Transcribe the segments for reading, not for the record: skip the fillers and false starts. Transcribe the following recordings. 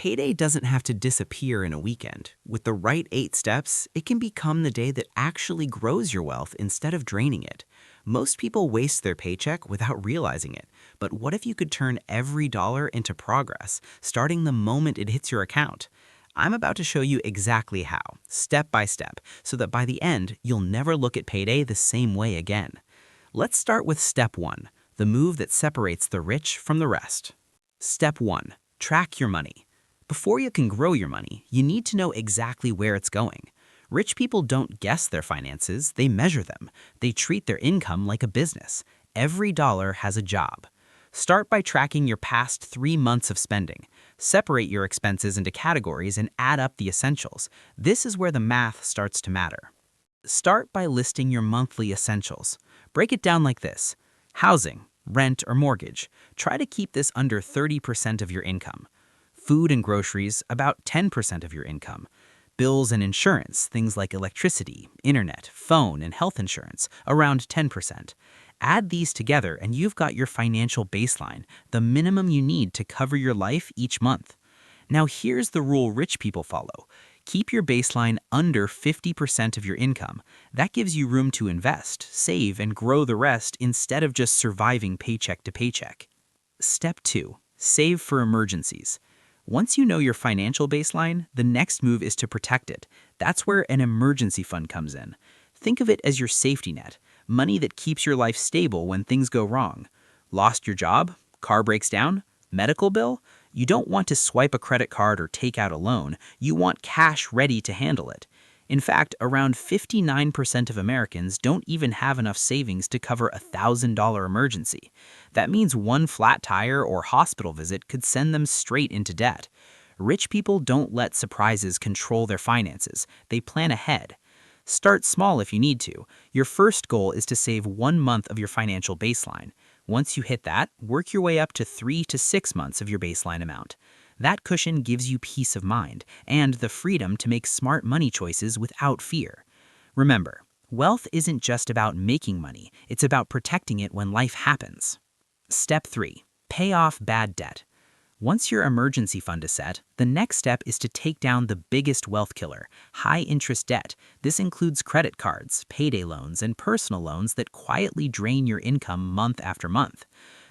Payday doesn't have to disappear in a weekend. With the right 8 steps, it can become the day that actually grows your wealth instead of draining it. Most people waste their paycheck without realizing it. But what if you could turn every dollar into progress, starting the moment it hits your account? I'm about to show you exactly how, step by step, so that by the end, you'll never look at Payday the same way again. Let's start with step 1, the move that separates the rich from the rest. Step 1, track your money. Before you can grow your money, you need to know exactly where it's going. Rich people don't guess their finances, they measure them. They treat their income like a business. Every dollar has a job. Start by tracking your past 3 months of spending. Separate your expenses into categories and add up the essentials. This is where the math starts to matter. Start by listing your monthly essentials. Break it down like this: housing, rent, or mortgage. Try to keep this under 30% of your income. Food and groceries, about 10% of your income. Bills and insurance, things like electricity, internet, phone, and health insurance, around 10%. Add these together and you've got your financial baseline, the minimum you need to cover your life each month. Now here's the rule rich people follow. Keep your baseline under 50% of your income. That gives you room to invest, save, and grow the rest instead of just surviving paycheck to paycheck. Step 2, save for emergencies. Once you know your financial baseline, the next move is to protect it. That's where an emergency fund comes in. Think of it as your safety net, money that keeps your life stable when things go wrong. Lost your job? Car breaks down? Medical bill? You don't want to swipe a credit card or take out a loan. You want cash ready to handle it. In fact, around 59% of Americans don't even have enough savings to cover a $1,000 emergency. That means one flat tire or hospital visit could send them straight into debt. Rich people don't let surprises control their finances. They plan ahead. Start small if you need to. Your first goal is to save 1 month of your financial baseline. Once you hit that, work your way up to 3 to 6 months of your baseline amount. That cushion gives you peace of mind and the freedom to make smart money choices without fear. Remember, wealth isn't just about making money, it's about protecting it when life happens. Step 3, pay off bad debt. Once your emergency fund is set, the next step is to take down the biggest wealth killer, high-interest debt. This includes credit cards, payday loans, and personal loans that quietly drain your income month after month.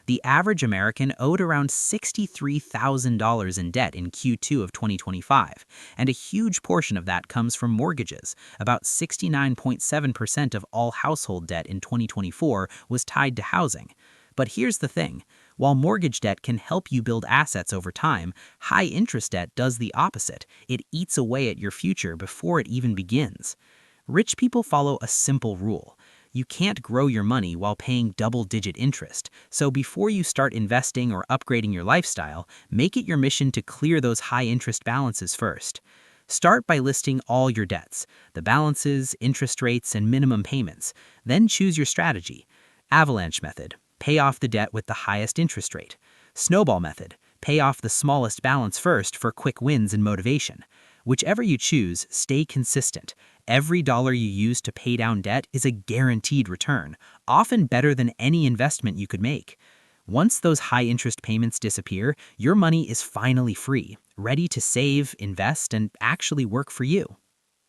The average American owed around $63,000 in debt in Q2 of 2025, and a huge portion of that comes from mortgages. About 69.7% of all household debt in 2024 was tied to housing. But here's the thing. While mortgage debt can help you build assets over time, high-interest debt does the opposite. It eats away at your future before it even begins. Rich people follow a simple rule. You can't grow your money while paying double-digit interest, so before you start investing or upgrading your lifestyle, make it your mission to clear those high-interest balances first. Start by listing all your debts, the balances, interest rates, and minimum payments. Then choose your strategy. Avalanche method. Pay off the debt with the highest interest rate. Snowball method. Pay off the smallest balance first for quick wins and motivation. Whichever you choose, stay consistent. Every dollar you use to pay down debt is a guaranteed return, often better than any investment you could make. Once those high-interest payments disappear, your money is finally free, ready to save, invest, and actually work for you.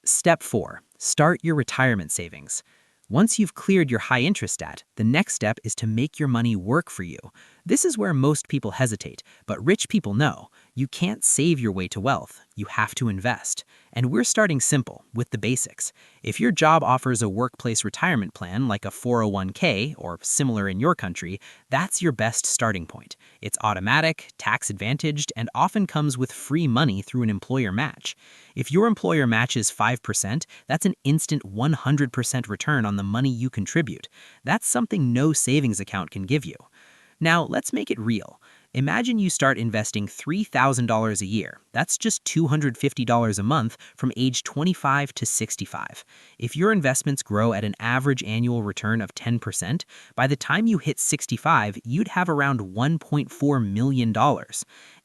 Step 4. Start your retirement savings. Once you've cleared your high-interest debt, the next step is to make your money work for you. This is where most people hesitate, but rich people know. You can't save your way to wealth. You have to invest. And we're starting simple, with the basics. If your job offers a workplace retirement plan like a 401k, or similar in your country, that's your best starting point. It's automatic, tax-advantaged, and often comes with free money through an employer match. If your employer matches 5%, that's an instant 100% return on the money you contribute. That's something no savings account can give you. Now, let's make it real. Imagine you start investing $3,000 a year. That's just $250 a month from age 25 to 65. If your investments grow at an average annual return of 10%, by the time you hit 65, you'd have around $1.4 million.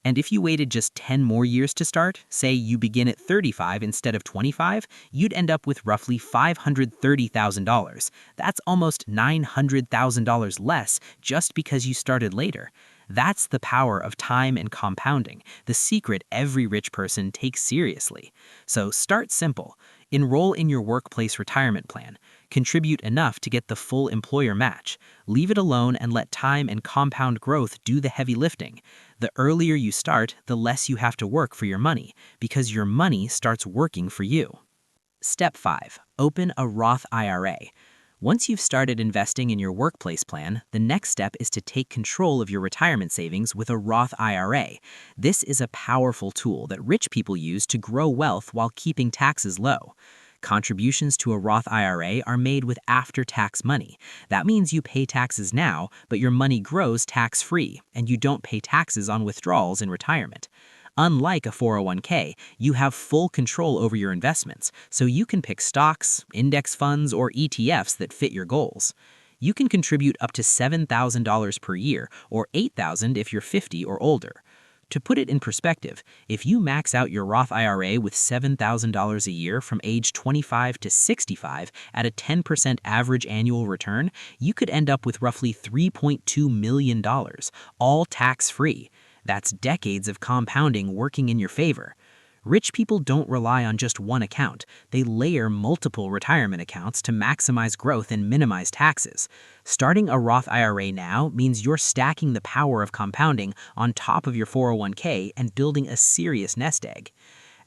And if you waited just 10 more years to start, say you begin at 35 instead of 25, you'd end up with roughly $530,000. That's almost $900,000 less just because you started later. That's the power of time and compounding, the secret every rich person takes seriously. So start simple. Enroll in your workplace retirement plan. Contribute enough to get the full employer match. Leave it alone and let time and compound growth do the heavy lifting. The earlier you start, the less you have to work for your money, because your money starts working for you. Step 5. Open a Roth IRA. Once you've started investing in your workplace plan, the next step is to take control of your retirement savings with a Roth IRA. This is a powerful tool that rich people use to grow wealth while keeping taxes low. Contributions to a Roth IRA are made with after-tax money. That means you pay taxes now, but your money grows tax-free, and you don't pay taxes on withdrawals in retirement. Unlike a 401k, you have full control over your investments, so you can pick stocks, index funds, or ETFs that fit your goals. You can contribute up to $7,000 per year, or $8,000 if you're 50 or older. To put it in perspective, if you max out your Roth IRA with $7,000 a year from age 25 to 65 at a 10% average annual return, you could end up with roughly $3.2 million, all tax-free. That's decades of compounding working in your favor. Rich people don't rely on just one account. They layer multiple retirement accounts to maximize growth and minimize taxes. Starting a Roth IRA now means you're stacking the power of compounding on top of your 401k and building a serious nest egg.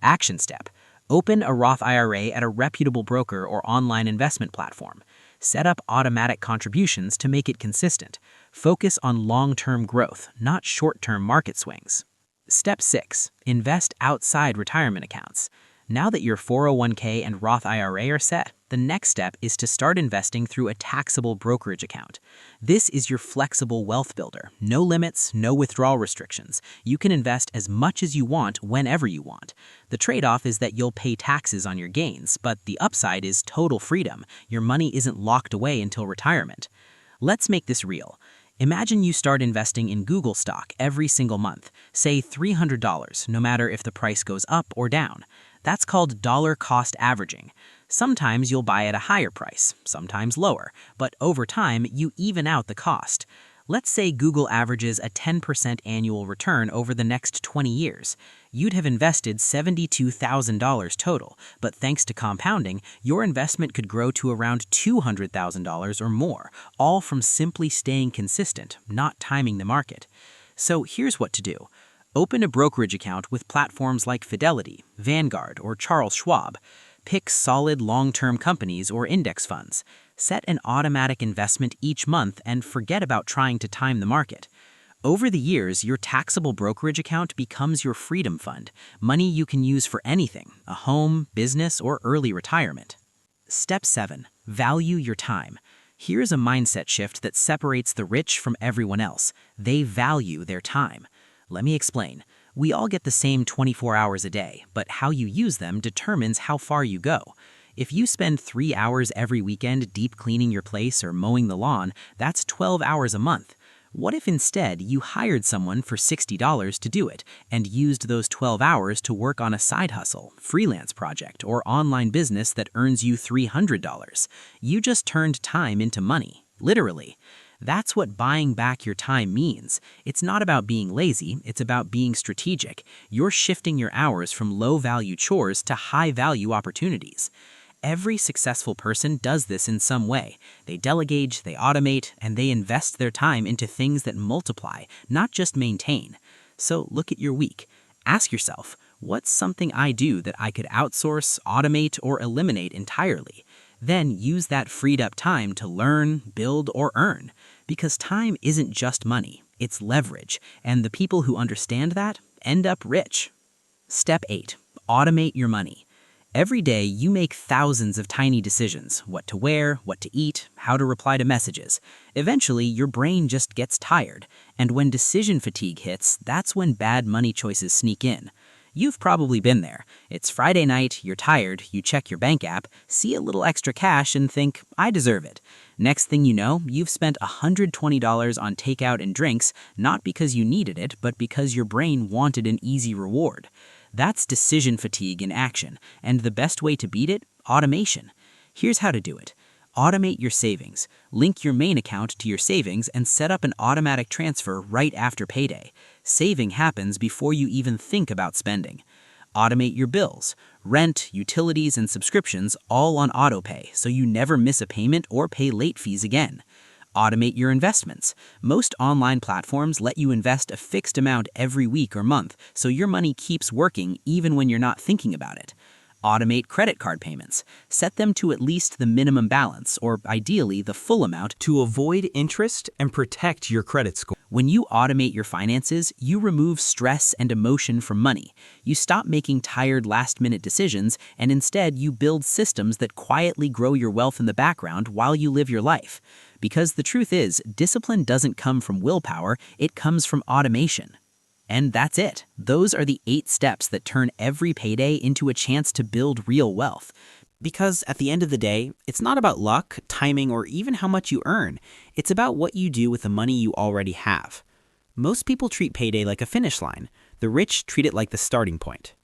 Action step. Open a Roth IRA at a reputable broker or online investment platform. Set up automatic contributions to make it consistent. Focus on long-term growth, not short-term market swings. Step 6. Invest outside retirement accounts. Now that your 401k and Roth IRA are set, the next step is to start investing through a taxable brokerage account. This is your flexible wealth builder. No limits, no withdrawal restrictions. You can invest as much as you want whenever you want. The trade-off is that you'll pay taxes on your gains, but the upside is total freedom. Your money isn't locked away until retirement. Let's make this real. Imagine you start investing in Google stock every single month, say $300, no matter if the price goes up or down. That's called dollar cost averaging. Sometimes you'll buy at a higher price, sometimes lower, but over time you even out the cost. Let's say Google averages a 10% annual return over the next 20 years. You'd have invested $72,000 total, but thanks to compounding, your investment could grow to around $200,000 or more, all from simply staying consistent, not timing the market. So here's what to do. Open a brokerage account with platforms like Fidelity, Vanguard, or Charles Schwab. Pick solid long-term companies or index funds. Set an automatic investment each month and forget about trying to time the market. Over the years, your taxable brokerage account becomes your freedom fund, money you can use for anything, a home, business, or early retirement. Step 7. Value your time. Here's a mindset shift that separates the rich from everyone else. They value their time. Let me explain. We all get the same 24 hours a day, but how you use them determines how far you go. If you spend 3 hours every weekend deep cleaning your place or mowing the lawn, that's 12 hours a month. What if instead you hired someone for $60 to do it and used those 12 hours to work on a side hustle, freelance project, or online business that earns you $300? You just turned time into money, literally. That's what buying back your time means. It's not about being lazy, it's about being strategic. You're shifting your hours from low-value chores to high-value opportunities. Every successful person does this in some way. They delegate, they automate, and they invest their time into things that multiply, not just maintain. So look at your week. Ask yourself, what's something I do that I could outsource, automate, or eliminate entirely? Then use that freed up time to learn, build, or earn. Because time isn't just money, it's leverage, and the people who understand that end up rich. Step 8. Automate your money. Every day, you make thousands of tiny decisions: what to wear, what to eat, how to reply to messages. Eventually, your brain just gets tired, and when decision fatigue hits, that's when bad money choices sneak in. You've probably been there. It's Friday night, you're tired, you check your bank app, see a little extra cash and think, I deserve it. Next thing you know, you've spent $120 on takeout and drinks, not because you needed it, but because your brain wanted an easy reward. That's decision fatigue in action, and the best way to beat it? Automation. Here's how to do it. Automate your savings. Link your main account to your savings and set up an automatic transfer right after payday. Saving happens before you even think about spending. Automate your bills. Rent, utilities, and subscriptions all on autopay so you never miss a payment or pay late fees again. Automate your investments. Most online platforms let you invest a fixed amount every week or month so your money keeps working even when you're not thinking about it. Automate credit card payments. Set them to at least the minimum balance, or ideally the full amount, To avoid interest and protect your credit score. When you automate your finances, you remove stress and emotion from money. You stop making tired last-minute decisions, and instead you build systems that quietly grow your wealth in the background while you live your life. Because the truth is, discipline doesn't come from willpower, it comes from automation. And that's it. Those are the 8 steps that turn every payday into a chance to build real wealth. Because at the end of the day, it's not about luck, timing, or even how much you earn. It's about what you do with the money you already have. Most people treat payday like a finish line. The rich treat it like the starting point.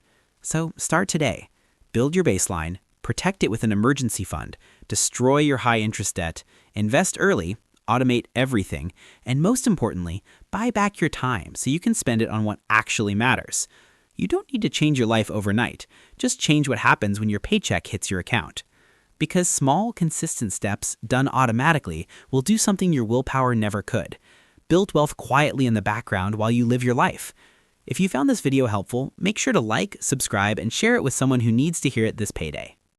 So start today. Build your baseline, protect it with an emergency fund, destroy your high-interest debt, invest early, automate everything, and most importantly, buy back your time so you can spend it on what actually matters. You don't need to change your life overnight. Just change what happens when your paycheck hits your account. Because small, consistent steps done automatically will do something your willpower never could. Build wealth quietly in the background while you live your life. If you found this video helpful, make sure to like, subscribe, and share it with someone who needs to hear it this payday.